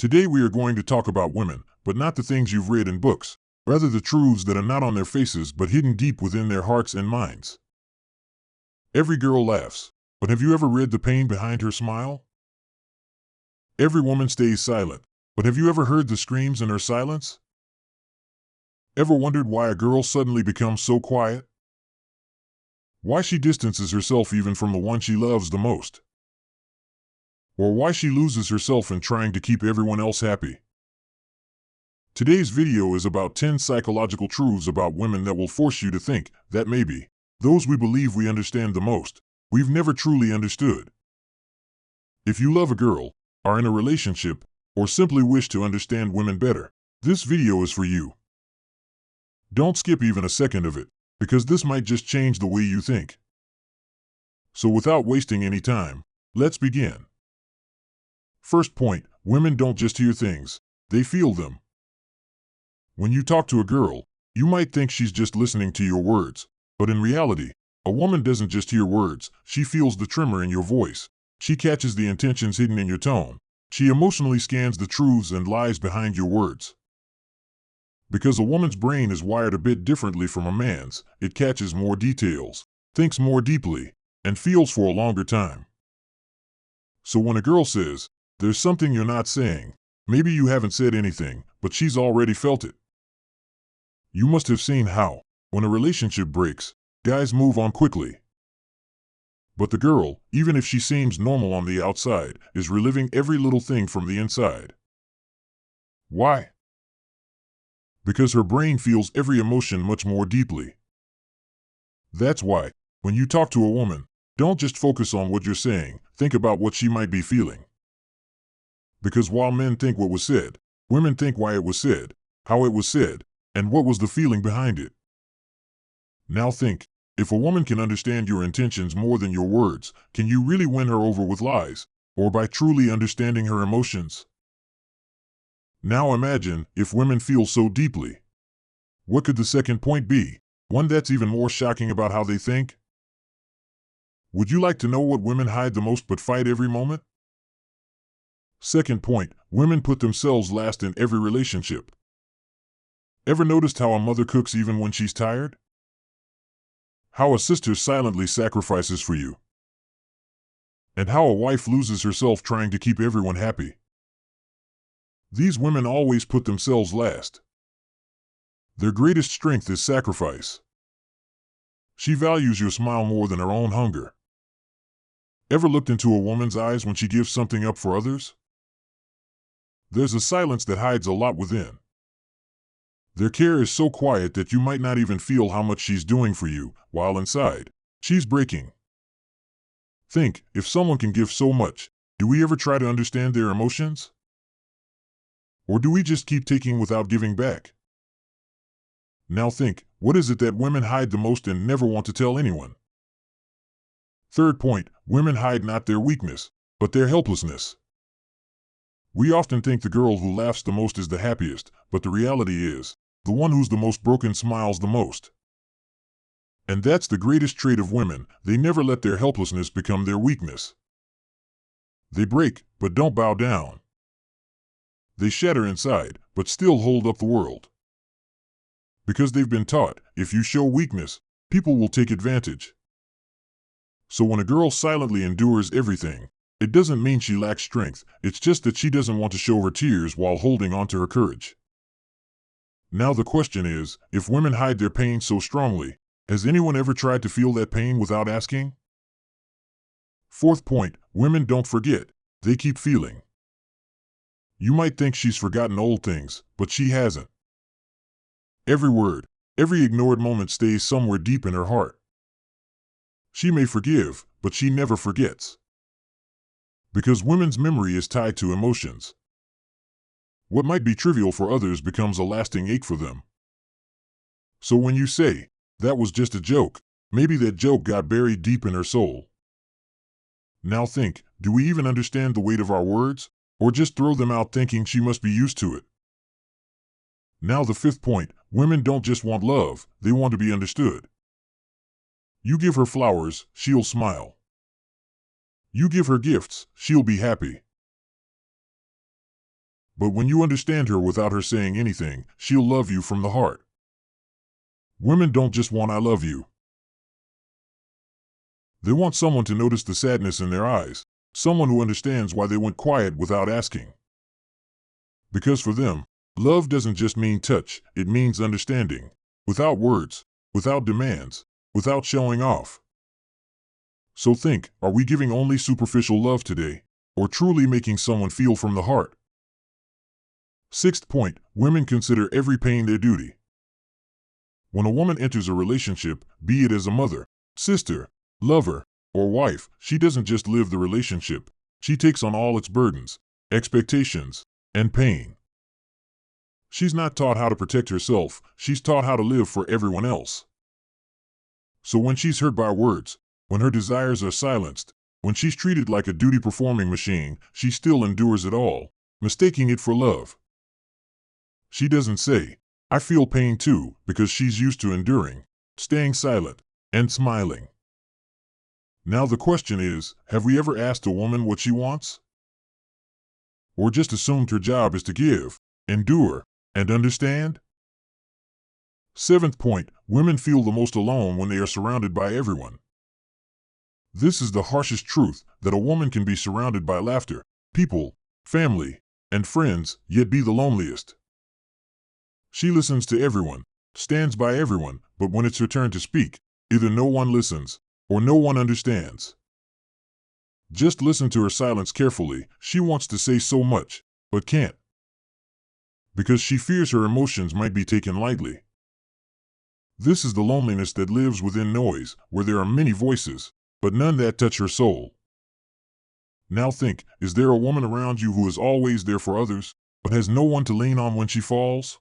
Today we are going to talk about women, but not the things you've read in books, rather the truths that are not on their faces but hidden deep within their hearts and minds. Every girl laughs, but have you ever read the pain behind her smile? Every woman stays silent, but have you ever heard the screams in her silence? Ever wondered why a girl suddenly becomes so quiet? Why she distances herself even from the one she loves the most? Or why she loses herself in trying to keep everyone else happy? Today's video is about 10 psychological truths about women that will force you to think that maybe those we believe we understand the most, we've never truly understood. If you love a girl, are in a relationship, or simply wish to understand women better, this video is for you. Don't skip even a second of it, because this might just change the way you think. So without wasting any time, let's begin. First point, women don't just hear things, they feel them. When you talk to a girl, you might think she's just listening to your words, but in reality, a woman doesn't just hear words, she feels the tremor in your voice. She catches the intentions hidden in your tone. She emotionally scans the truths and lies behind your words. Because a woman's brain is wired a bit differently from a man's, it catches more details, thinks more deeply, and feels for a longer time. So when a girl says, "There's something you're not saying," maybe you haven't said anything, but she's already felt it. You must have seen how, when a relationship breaks, guys move on quickly. But the girl, even if she seems normal on the outside, is reliving every little thing from the inside. Why? Because her brain feels every emotion much more deeply. That's why, when you talk to a woman, don't just focus on what you're saying, think about what she might be feeling. Because while men think what was said, women think why it was said, how it was said, and what was the feeling behind it. Now think, if a woman can understand your intentions more than your words, can you really win her over with lies, or by truly understanding her emotions? Now imagine, if women feel so deeply. What could the second point be? One that's even more shocking about how they think? Would you like to know what women hide the most but fight every moment? Second point, women put themselves last in every relationship. Ever noticed how a mother cooks even when she's tired? How a sister silently sacrifices for you? And how a wife loses herself trying to keep everyone happy? These women always put themselves last. Their greatest strength is sacrifice. She values your smile more than her own hunger. Ever looked into a woman's eyes when she gives something up for others? There's a silence that hides a lot within. Their care is so quiet that you might not even feel how much she's doing for you, while inside, she's breaking. Think, if someone can give so much, do we ever try to understand their emotions? Or do we just keep taking without giving back? Now think, what is it that women hide the most and never want to tell anyone? Third point, women hide not their weakness, but their helplessness. We often think the girl who laughs the most is the happiest, but the reality is, the one who's the most broken smiles the most. And that's the greatest trait of women, they never let their helplessness become their weakness. They break, but don't bow down. They shatter inside, but still hold up the world. Because they've been taught, if you show weakness, people will take advantage. So when a girl silently endures everything, it doesn't mean she lacks strength, it's just that she doesn't want to show her tears while holding on to her courage. Now the question is, if women hide their pain so strongly, has anyone ever tried to feel that pain without asking? Fourth point, women don't forget, they keep feeling. You might think she's forgotten old things, but she hasn't. Every word, every ignored moment stays somewhere deep in her heart. She may forgive, but she never forgets. Because women's memory is tied to emotions. What might be trivial for others becomes a lasting ache for them. So when you say, "That was just a joke," maybe that joke got buried deep in her soul. Now think, do we even understand the weight of our words, or just throw them out thinking she must be used to it? Now the fifth point, women don't just want love, they want to be understood. You give her flowers, she'll smile. You give her gifts, she'll be happy. But when you understand her without her saying anything, she'll love you from the heart. Women don't just want "I love you." They want someone to notice the sadness in their eyes, someone who understands why they went quiet without asking. Because for them, love doesn't just mean touch, it means understanding. Without words, without demands, without showing off. So think, are we giving only superficial love today, or truly making someone feel from the heart? Sixth point, women consider every pain their duty. When a woman enters a relationship, be it as a mother, sister, lover, or wife, she doesn't just live the relationship, she takes on all its burdens, expectations, and pain. She's not taught how to protect herself, she's taught how to live for everyone else. So when she's hurt by words, when her desires are silenced, when she's treated like a duty-performing machine, she still endures it all, mistaking it for love. She doesn't say, "I feel pain too," because she's used to enduring, staying silent, and smiling. Now the question is, have we ever asked a woman what she wants? Or just assumed her job is to give, endure, and understand? Seventh point, women feel the most alone when they are surrounded by everyone. This is the harshest truth, that a woman can be surrounded by laughter, people, family, and friends, yet be the loneliest. She listens to everyone, stands by everyone, but when it's her turn to speak, either no one listens, or no one understands. Just listen to her silence carefully. She wants to say so much, but can't. Because she fears her emotions might be taken lightly. This is the loneliness that lives within noise, where there are many voices, but none that touch her soul. Now think, is there a woman around you who is always there for others, but has no one to lean on when she falls?